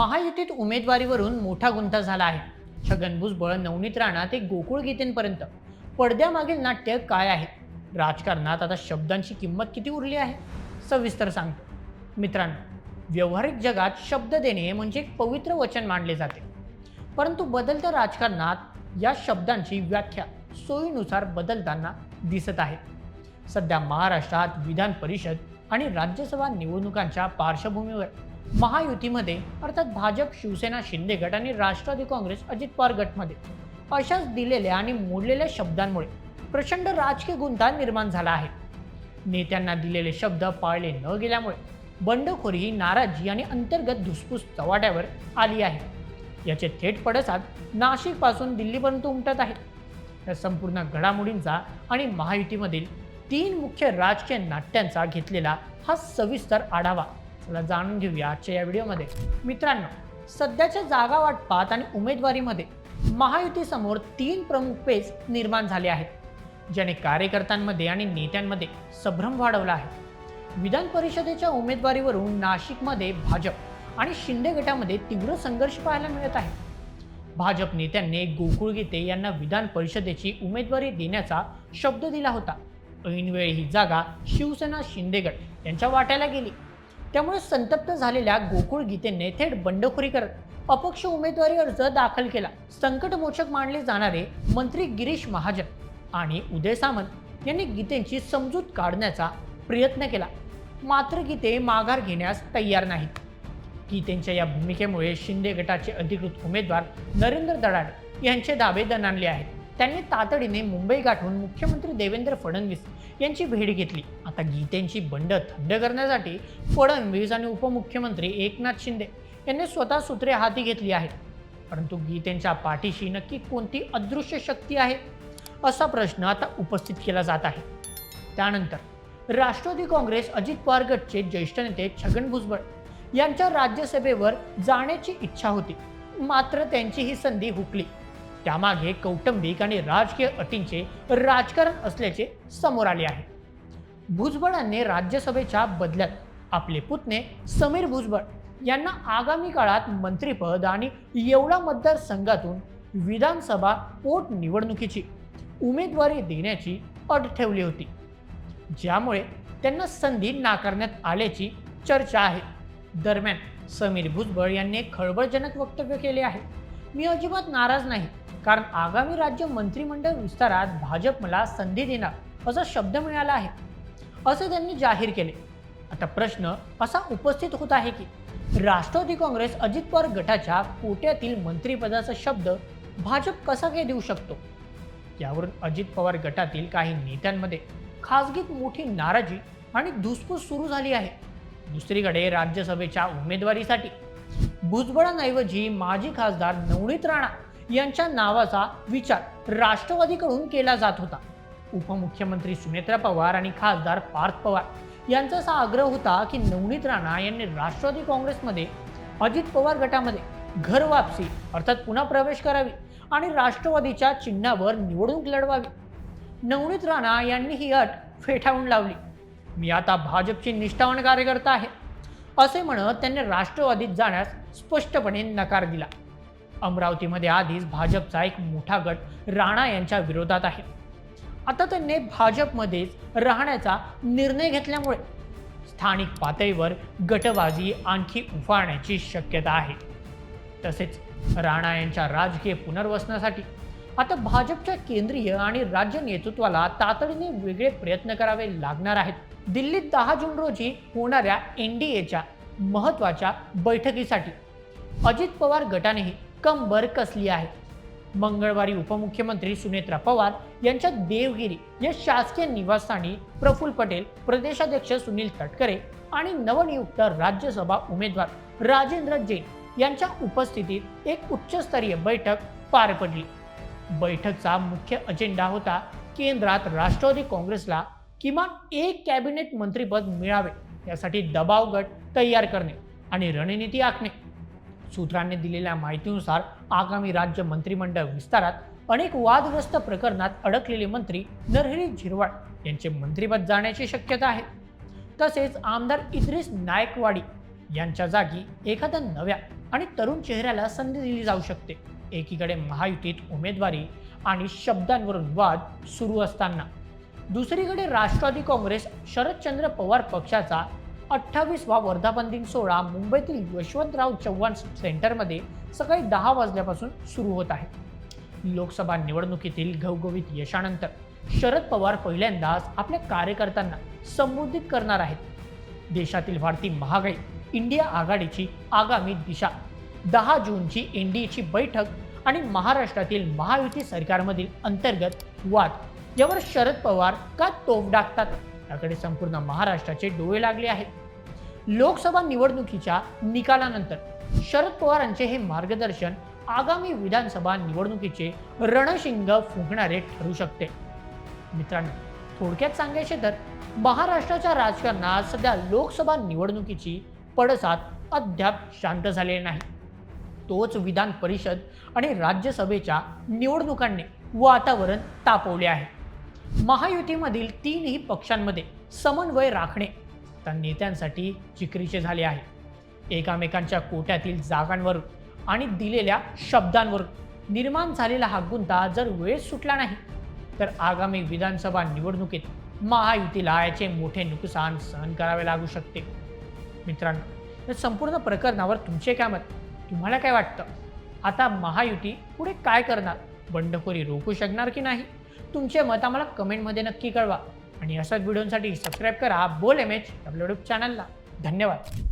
महायुतीत उमेदवारीवरून मोठा गुंता झाला आहे. छगन भुजबळ, नवनीत राणा ते गोकुळ गीतेंपर्यंत पडद्यामागील नाट्य काय आहे? राजकारणात आता शब्दांची किंमत किती उरली आहे? सविस्तर सांगतो. मित्रांनो, व्यावहारिक जगात शब्द देणे म्हणजे एक पवित्र वचन मानले जाते. परंतु बदलत्या राजकारणात या शब्दांची व्याख्या सोयीनुसार बदलताना दिसत आहे. सध्या महाराष्ट्रात विधान परिषद आणि राज्यसभा निवडणुकांच्या पार्श्वभूमीवर महायुतीमध्ये अर्थात भाजप, शिवसेना, शिंदे गट आणि राष्ट्रवादी काँग्रेस, अजित पवार गटमध्ये अशाच दिलेल्या आणि मोडलेल्या शब्दांमुळे प्रचंड राजकीय गुंता निर्माण झाला आहे. नेत्यांना दिलेले शब्द पाळले न गेल्यामुळे बंडखोरी, नाराजी आणि अंतर्गत धुसफूस चव्हाट्यावर आली आहे. याचे थेट पडसाद नाशिकपासून दिल्लीपर्यंत उमटत आहेत. या संपूर्ण घडामोडींचा आणि महायुतीमधील 3 मुख्य राजकीय नाट्यांचा घेतलेला हा सविस्तर आढावा चला जाणून घेऊया आजच्या या व्हिडिओमध्ये. मित्रांनो, सध्याच्या जागा वाटपात आणि उमेदवारीमध्ये महायुतीसमोर 3 प्रमुख पेच निर्माण झाले आहेत, ज्याने कार्यकर्त्यांमध्ये आणि नेत्यांमध्ये संभ्रम वाढवला आहे. विधान परिषदेच्या उमेदवारीवरून नाशिकमध्ये भाजप आणि शिंदे गटामध्ये तीव्र संघर्ष पाहायला मिळत आहे. भाजप नेत्यांनी गोकुळ गीते यांना विधान परिषदेची उमेदवारी देण्याचा शब्द दिला होता. ऐनवेळी ही जागा शिवसेना, शिंदे गट यांच्या वाट्याला गेली. त्यामुळे संतप्त झालेल्या गोकुळ गीतेने थेट बंडखोरी करत अपक्ष उमेदवारी अर्ज दाखल केला. संकटमोचक मानले जाणारे मंत्री गिरीश महाजन आणि उदय सामंत यांनी गीतेंची समजूत काढण्याचा प्रयत्न केला, मात्र गीते माघार घेण्यास तयार नाहीत. गीतेंच्या या भूमिकेमुळे शिंदे गटाचे अधिकृत उमेदवार नरेंद्र दडाड यांचे दावे दणाणले आहेत. त्यांनी तातडीने मुंबई गाठून मुख्यमंत्री देवेंद्र फडणवीस यांची भेट घेतली. आता गीतेंची बंड थंड करण्यासाठी फडणवीस आणि उपमुख्यमंत्री एकनाथ शिंदे यांनी स्वतः सूत्रे हाती घेतली आहेत. परंतु गीतेंच्या पाठीशी नक्की कोणती अदृश्य शक्ती आहे, असा प्रश्न आता उपस्थित केला जात आहे. त्यानंतर राष्ट्रवादी काँग्रेस, अजित पवार गटचे ज्येष्ठ नेते छगन भुजबळ यांच्या राज्यसभेवर जाण्याची इच्छा होती, मात्र त्यांची ही संधी हुकली. त्यामागे कौटुंबिक आणि राजकीय अटींचे राजकारण असल्याचे समोर आले आहे. भुजबळांनी राज्यसभेच्या बदल्यात आपले पुतणे समीर भुजबळ यांना आगामी काळात मंत्रिपद आणि येवला मतदारसंघातून विधानसभा पोटनिवडणुकीची उमेदवारी देण्याची अट ठेवली होती, ज्यामुळे त्यांना संधी नाकारण्यात आल्याची चर्चा आहे. दरम्यान समीर भुजबळ यांनी एक खळबळजनक वक्तव्य केले आहे. मी अजिबात नाराज नाही, कारण आगामी राज्य मंत्रिमंडळ विस्तारात भाजप मला संधी देणार असा शब्द मिळाला आहे, असे त्यांनी जाहीर केले. आता प्रश्न असा उपस्थित होत आहे की राष्ट्रवादी काँग्रेस, अजित पवार गटाच्या कोट्यातील मंत्रिपदाचा शब्द भाजप कसा काय देऊ शकतो? यावरून अजित पवार गटातील काही नेत्यांमध्ये खासगीत मोठी नाराजी आणि धुसफूस सुरू झाली आहे. दुसरीकडे राज्यसभेच्या उमेदवारीसाठी भुजबळांऐवजी माजी खासदार नवनीत राणा यांच्या नावाचा विचार राष्ट्रवादीकडून केला जात होता. उपमुख्यमंत्री सुनेत्रा पवार आणि खासदार पार्थ पवार यांचा असा आग्रह होता की नवनीत राणा यांनी राष्ट्रवादी काँग्रेसमध्ये अजित पवार गटामध्ये घर वापसी अर्थात पुन्हा प्रवेश करावी आणि राष्ट्रवादीच्या चिन्हावर निवडणूक लढवावी. नवनीत राणा यांनी ही अट फेटाळून लावली. मी आता भाजपची निष्ठावान कार्यकर्ता आहे, असे म्हणत त्यांनी राष्ट्रवादीत जाण्यास स्पष्टपणे नकार दिला. अमरावतीमध्ये आधीच भाजपचा एक मोठा गट राणा यांच्या विरोधात आहे. आता त्यांनी भाजपमध्येच राहण्याचा निर्णय घेतल्यामुळे स्थानिक पातळीवर गटबाजी आणखी उफाळण्याची शक्यता आहे. तसेच राणा यांच्या राजकीय पुनर्वसनासाठी आता भाजपच्या केंद्रीय आणि राज्य नेतृत्वाला तातडीने वेगळे प्रयत्न करावे लागणार आहेत. दिल्लीत 10 जून रोजी होणाऱ्या NDAच्या महत्त्वाच्या बैठकीसाठी अजित पवार गटानेही कंबर कसली आहे. मंगळवारी उपमुख्यमंत्री सुनेत्रा पवार यांच्या देवगिरी या शासकीय निवासस्थानी प्रफुल्ल पटेल, प्रदेशाध्यक्ष सुनील तटकरे आणि नवनियुक्त राज्यसभा उमेदवार राजेंद्र जैन यांच्या उपस्थितीत एक उच्चस्तरीय बैठक पार पडली. बैठकचा मुख्य अजेंडा होता केंद्रात राष्ट्रवादी काँग्रेसला किमान एक कॅबिनेट मंत्रिपद मिळावे यासाठी दबाव गट तयार करणे आणि रणनीती आखणे. सूत्रांनी दिलेल्या माहितीनुसार आगामी राज्य मंत्रिमंडळ विस्तारात अनेक वादग्रस्त प्रकरणात अडकलेले मंत्री नरहरी झिरवाळ यांचे मंत्रिपद जाण्याची शक्यता आहे. तसेच आमदार इद्रिस नायकवाडी यांच्या जागी एखाद्या नव्या आणि तरुण चेहऱ्याला संधी दिली जाऊ शकते. एकीकडे महायुतीत उमेदवारी आणि शब्दांवरून वाद सुरू असताना दुसरीकडे राष्ट्रवादी काँग्रेस शरदचंद्र पवार पक्षाचा 28वा वर्धापन दिन सोहळा मुंबईतील यशवंतराव चव्हाण सेंटरमध्ये सकाळी 10 वाजल्यापासून सुरू होत आहे. लोकसभा निवडणुकीतील घवघवीत यशानंतर शरद पवार पहिल्यांदाच आपल्या कार्यकर्त्यांना संबोधित करणार आहेत. देशातील वाढती महागाई, इंडिया आघाडीची आगामी दिशा, 10 जूनची एनडीएची बैठक आणि महाराष्ट्रातील महायुती सरकारमधील अंतर्गत वाद यावर शरद पवार का तोफ डाकतात याकडे संपूर्ण महाराष्ट्राचे डोळे लागले आहेत. लोकसभा निवडणुकीच्या निकालानंतर शरद पवारांचे हे मार्गदर्शन आगामी विधानसभा निवडणुकीचे रणशिंग फुंकणारे ठरू शकते. मित्रांनो, थोडक्यात सांगायचे तर महाराष्ट्राच्या राजकारणात सध्या लोकसभा निवडणुकीची पडसाद अद्याप शांत झालेली नाही. तोच विधान परिषद आणि राज्यसभेच्या निवडणुकांनी वातावरण तापवले आहे. महायुतीमधील तीनही पक्षांमध्ये समन्वय राखणे आता नेत्यांसाठी जिकरीचे झाले आहे. एकामेकांच्या कोट्यातील जागांवरून आणि दिलेल्या शब्दांवरून निर्माण झालेला हा गुंता जर वेळ सुटला नाही तर आगामी विधानसभा निवडणुकीत महायुतीला याचे मोठे नुकसान सहन करावे लागू शकते. मित्रांनो, या संपूर्ण प्रकरणावर तुमचे काय मत? तुम्हाला काय वाटतं? आता महायुती पुढे काय करणार? बंडखोरी रोखू शकणार की नाही? तुमचे मत आम्हाला कमेंटमध्ये नक्की कळवा आणि अशाच व्हिडिओसाठी सबस्क्राईब करा बोल एमएच आपल्या यूट्यूब चॅनलला. धन्यवाद.